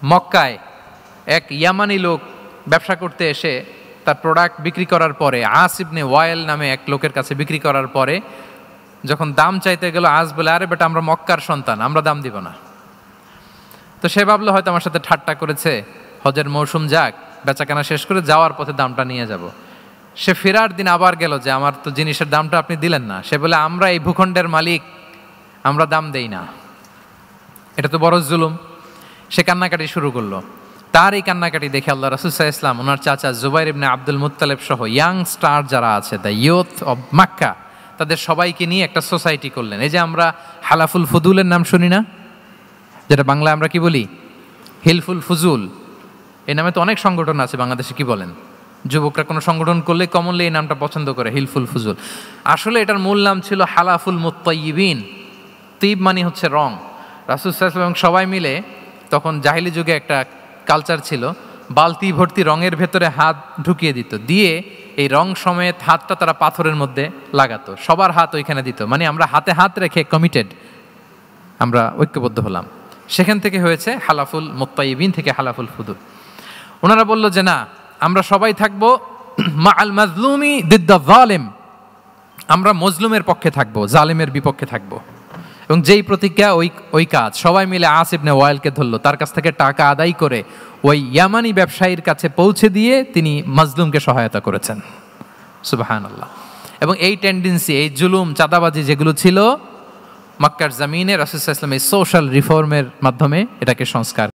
মক্কায় এক ইয়ামানি লোক ব্যবসা করতে এসে তার প্রোডাক্ট বিক্রি করার পরে, আস ইবনে ওয়াইল নামে এক লোকের কাছে বিক্রি করার পরে যখন দাম চাইতে গেল, আস বলে, আরে বেটা আমরা মক্কার সন্তান, আমরা দাম দিব না। তো সে ভাবলো হয়তো আমার সাথে ঠাট্টা করেছে, হজের মৌসুম যাক, বেচাকেনা শেষ করে যাওয়ার পথে দামটা নিয়ে যাব। সে ফেরার দিন আবার গেল যে আমার তো জিনিসের দামটা আপনি দিলেন না। সে বলে, আমরা এই ভূখণ্ডের মালিক, আমরা দাম দেই না, এটা তো বড় জুলুম। সে কান্নাকাটি শুরু করলো। তার এই কান্নাকাটি দেখে আল্লাহ রাসূল সাল্লাল্লাহু আলাইহি ওয়াসাল্লাম ওনার চাচা জুবাইর ইবনে আব্দুল মুত্তালিব সহ ইয়াং স্টার যারা আছে, দ্য ইয়ুথ অব মক্কা, তাদের সবাইকে নিয়ে একটা সোসাইটি করলেন। এই যে আমরা হালাফুল ফুদুলের নাম শুনি না, যেটা বাংলায় আমরা কি বলি হিলফুল ফুজুল, এই নামে তো অনেক সংগঠন আছে বাংলাদেশে, কি বলেন? যুবকরা কোনো সংগঠন করলে কমনলি এই নামটা পছন্দ করে, হিলফুল ফুজুল। আসলে এটার মূল নাম ছিল হালাফুল মুত্তাইয়িবিন। তিব মানে হচ্ছে রং। রাসূল সাল্লাল্লাহু আলাইহি ওয়াসাল্লাম সবাই মিলে, তখন জাহিলি যুগে একটা কালচার ছিল, বালতি ভর্তি রঙের ভেতরে হাত ঢুকিয়ে দিত, দিয়ে এই রং সমেত হাতটা তারা পাথরের মধ্যে লাগাতো, সবার হাত ওইখানে দিত, মানে আমরা হাতে হাত রেখে কমিটেড, আমরা ঐক্যবদ্ধ হলাম। সেখান থেকে হয়েছে হালাফুল মুত্তাইয়িবিন থেকে হালাফুল ফুদুল। ওনারা বলল যে না, আমরা সবাই থাকবো মা আল মাজলুমি দিদ্দা জালিম, আমরা মজলুমের পক্ষে থাকবো, জালিমের বিপক্ষে থাকবো। এবং যেই প্রতিজ্ঞা ওই কাজ, সবাই মিলে আস ইবনে ওয়াইলকে ধরলো, তার কাছ থেকে টাকা আদায় করে ওই ইয়ামানি ব্যবসায়ীর কাছে পৌঁছে দিয়ে তিনি মাজলুমকে সহায়তা করেছেন। সুবহানাল্লাহ। এবং এই টেন্ডেন্সি, এই জুলুম, চাঁদাবাজি যেগুলো ছিল মক্কার জমিনে, রাসূল সাল্লাল্লাহু আলাইহি ওয়াসাল্লাম এই সোশ্যাল রিফর্মের মাধ্যমে এটাকে সংস্কার